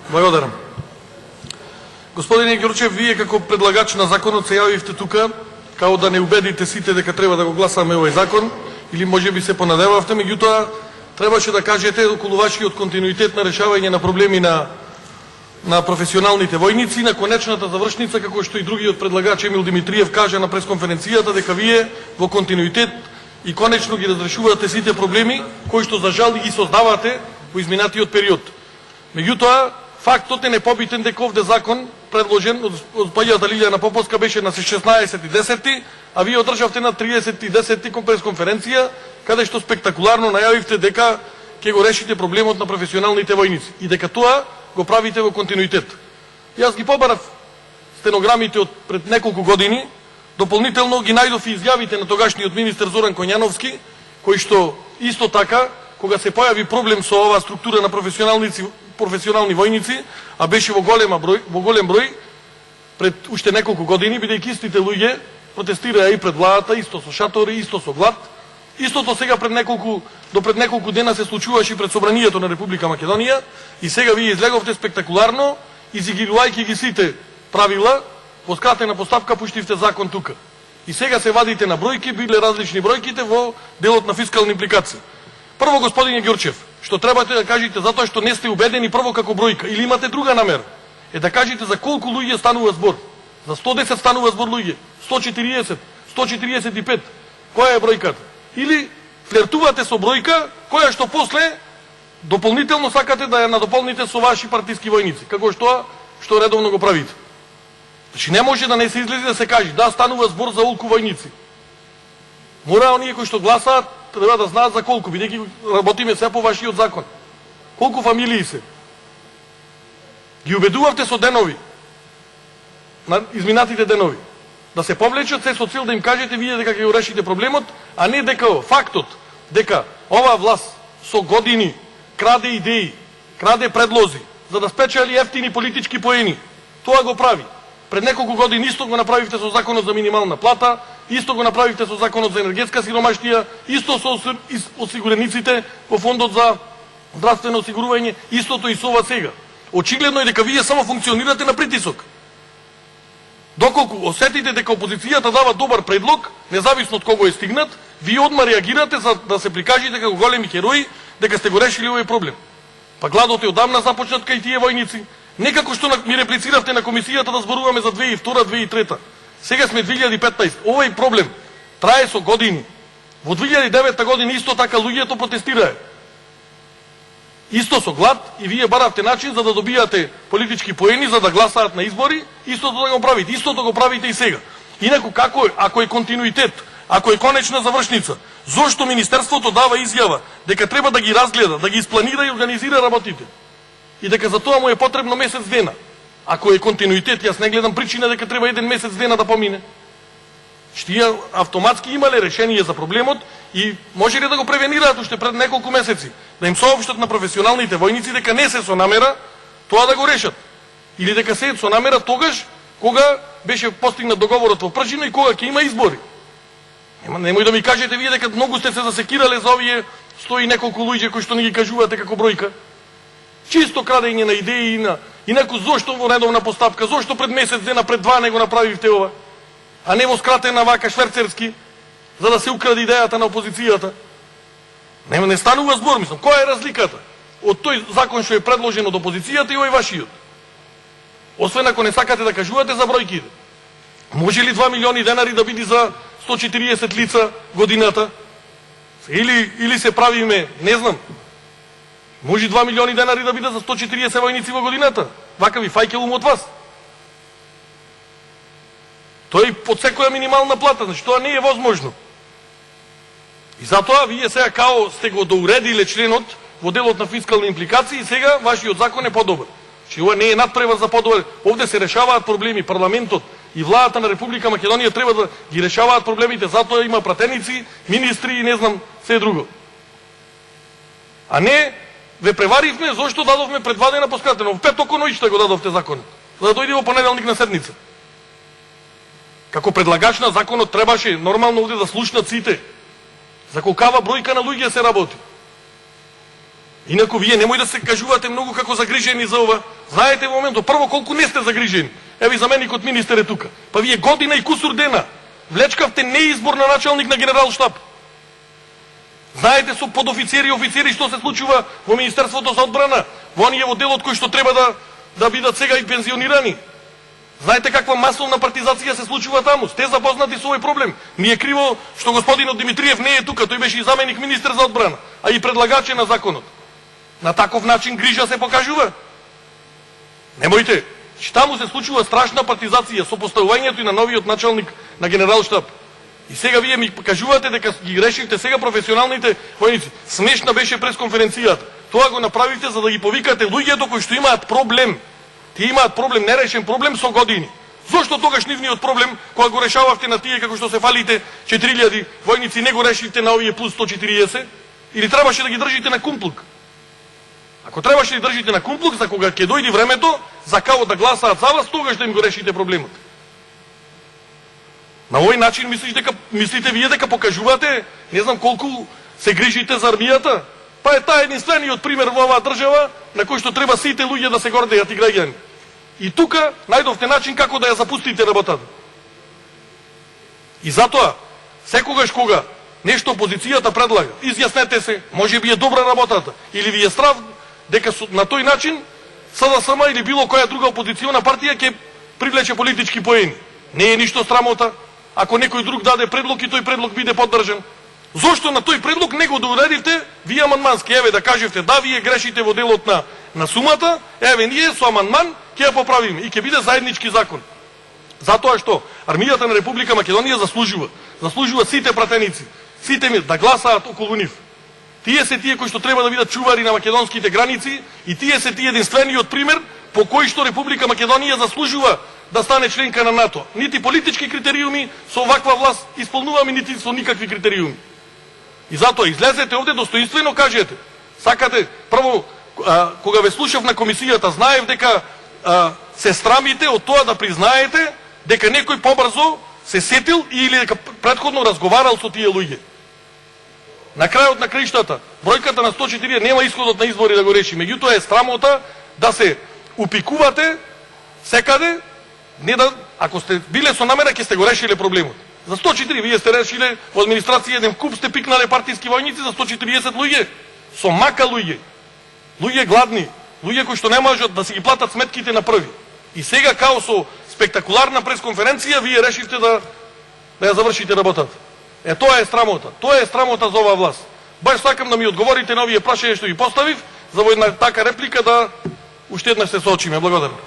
Благодарам. Господине Ѓурчев, вие како предлагач на законот се јавивте тука, као да не убедите сите дека треба да го гласаме овој закон, или можеби се понадевавте, меѓутоа требаше да кажете околу вашиот континуитет на решавање на проблеми на професионалните војници, на конечната завршница, како што и другиот предлагач Емил Димитриев кажа на пресконференцијата, дека вие во континуитет и конечно ги разрешувате сите проблеми кои што за жал ги создавате во изминатиот период. Меѓутоа, фактот е непобитен дека овде закон предложен од госпоѓата Лилјана Поповска беше на 16.10, а вие одржавте на 30.10 кон пресконференција, каде што спектакуларно најавивте дека ќе го решите проблемот на професионалните војници и дека тоа го правите во континуитет. Јас ги побарав стенограмите од пред неколку години, дополнително ги најдов и изјавите на тогашниот министер Зоран Коњановски, кој што исто така, кога се појави проблем со оваа структура на професионални војници, а беше во голем број пред уште неколку години, бидејќи истите луѓе протестираа и пред владата, исто со шатори, исто со глад. Истото сега до пред неколку дена се случуваше пред Собранието на Република Македонија и сега вие излеговте спектакуларно, изигрувајќи ги сите правила, во скратена постапка пуштивте закон тука. И сега се вадите на бројки, биле различни бројките во делот на фискални импликации. Прво, господине Ѓурчев, што требате да кажете затоа што не сте убедени прво како бројка или имате друга намера, е да кажете за колку луѓе станува збор. За 110 станува збор луѓе, 140, 145. Која е бројката? Или флертувате со бројка која што после дополнително сакате да ја надополните со ваши партиски војници, како што редовно го правите. Значи не може да не се излезе да се каже да станува збор за олку војници. Мора оние кои што гласаат треба да знаат за колку, бидејќи работиме се по вашиот закон. Колку фамилии се? Ги убедувавте со денови, на изминатите денови, да се повлечат се со цел да им кажете вие дека ќе го решите проблемот, а не дека фактот дека оваа власт со години краде идеи, краде предлози за да спечели ефтини политички поени. Тоа го прави. Пред неколку години исто го направивте со законот за минимална плата, исто го направивте со законот за енергетска сиромаштија, исто со осигурениците во фондот за здравствено осигурување, истото и со ова сега. Очигледно е дека вие само функционирате на притисок. Доколку осетите дека опозицијата дава добар предлог, независно од кого е стигнат, вие одма реагирате за да се прикажете како големи херои дека сте го решили овој проблем. Па гладот е одамна започнат кај тие војници. Не како што ми реплициравте на комисијата да зборуваме за 2002-2003. Сега сме 2015. Овој проблем трае со години. Во 2009 година исто така луѓето протестираа. Исто со глад и вие баравте начин за да добијате политички поени, за да гласаат на избори, истото да го правите. Истото го правите и сега. Инаку ако е континуитет, ако е конечна завршница, зошто Министерството дава изјава дека треба да ги разгледа, да ги испланира и организира работите? И дека за тоа му е потребно месец дена. Ако е континуитет, јас не гледам причина дека треба еден месец дена да помине. Тие автоматски имале решение за проблемот и може ли да го превенираат уште пред неколку месеци, да им соопштат на професионалните војници дека не се со намера тоа да го решат. Или дека се со намера тогаш кога беше постигнат договорот во Пржино и кога ќе има избори. Немој да ми кажете вие дека многу сте се засекирале за овие 100 и неколку луѓе кои што не ги кажувате како бројка. Чисто крадење на идеи и инаку зошто во редовна постапка, зошто пред месец дена, пред два не го направивте ова, а не во скратена вака шверцерски, за да се украде идејата на опозицијата. Не станува збор, мислам. Која е разликата од тој закон што е предложен од опозицијата и овој вашиот? Освен ако не сакате да кажувате за бројките. Може ли 2 милиони денари да биде за 140 лица годината? Или се правиме, не знам, може 2 милиони денари да биде за 140 војници во годината? Вака ви фаќа ум од вас. Тој под секоја минимална плата, значи тоа не е возможно. И затоа вие сега као сте го доуредиле членот во делот на фискални импликации и сега вашиот закон е подобар. Че ова не е надпревар за подобар. Овде се решаваат проблеми. Парламентот и владата на Република Македонија треба да ги решаваат проблемите. Затоа има пратеници, министри и не знам се друго. А не ве преваривме зошто дадовме пред 2 дена поскратено. Во петок ноќта го дадовте законот. За да дојде во понеделник на седница. Како предлагач на законот требаше нормално овде да слушнат сите. За колкава бројка на луѓе се работи. Инаку вие немој да се кажувате многу како загрижени за ова. Знаете во моментот прво колку не сте загрижени. Еви заменикот министер е тука. Па вие година и кусур дена влечкавте неизбор на началник на генерал штаб. Знаете со подофицери и офицери што се случува во Министерството за одбрана, во оние во делот кои што треба да бидат сега и пензионирани. Знаете каква масовна партизација се случува таму? Сте запознати со овој проблем. Ми е криво што господинот Димитриев не е тука, тој беше и заменик министер за одбрана, а и предлагач на законот. На таков начин грижа се покажува. Немојте, таму се случува страшна партизација со поставувањето и на новиот началник на генералштаб. И сега вие ми кажувате дека ги решивте сега професионалните војници. Смешна беше пресконференцијата. Тоа го направивте за да ги повикате луѓето кои што имаат проблем. Тие имаат проблем, нерешен проблем со години. Зошто тогаш нивниот проблем, кога го решававте на тие како што се фалите 4000 војници, не го решивте на овие плюс 140? Или требаше да ги држите на кумплук? Ако требаше да држите на кумплук, за кога ќе дојде времето, за као да гласаат за вас, тогаш да им го решите проблемот. На овој начин мислите вие дека покажувате, не знам колку се грижите за армијата? Па е таа единствениот пример во оваа држава на кој што треба сите луѓе да се гордеат и граѓани. И тука најдовте начин како да ја запустите работата. И затоа, секогаш кога нешто опозицијата предлага, изјаснете се, може би е добра работата, или ви е страв дека на тој начин СДСМ или било која друга опозициона партија ќе привлече политички поени. Не е ништо срамота, ако некој друг даде предлог и тој предлог биде поддржан. Зошто на тој предлог не го доуредивте вие амандмански? Еве да кажете да, вие грешите во делот на сумата, еве ние со амандман ќе ја поправиме и ќе биде заеднички закон. Затоа што армијата на Република Македонија заслужува сите пратеници, сите да гласаат околу нив. Тие се тие кои што треба да бидат чувари на македонските граници и тие се тие единствениот пример по кој што Република Македонија заслужува да стане членка на НАТО. Нити политички критериуми со оваква власт исполнуваме, нити со никакви критериуми. И затоа излезете овде достоинствено кажете. Сакате, прво, кога ве слушав на комисијата, знаев дека се срамите од тоа да признаете дека некој побрзо се сетил или дека претходно разговарал со тие луѓе. На крајот на краиштата, бројката на 104 нема исходот на избори да го реши. Меѓутоа е срамота да се упикувате секаде, не да, ако сте биле со намера ќе сте го решиле проблемот. За 104 вие сте решиле во администрација еден куп, сте пикнале партиски војници за 140 луѓе, со мака луѓе. Луѓе гладни, луѓе кои што не можат да си ги платат сметките на први. И сега као со спектакуларна пресконференција вие решивте да ја завршите работата. Тоа е срамота. Тоа е срамота за оваа власт. Баш сакам да ми одговорите на овие прашања што ги поставив, за во една така реплика да уште еднаш се соочиме. Благодарам.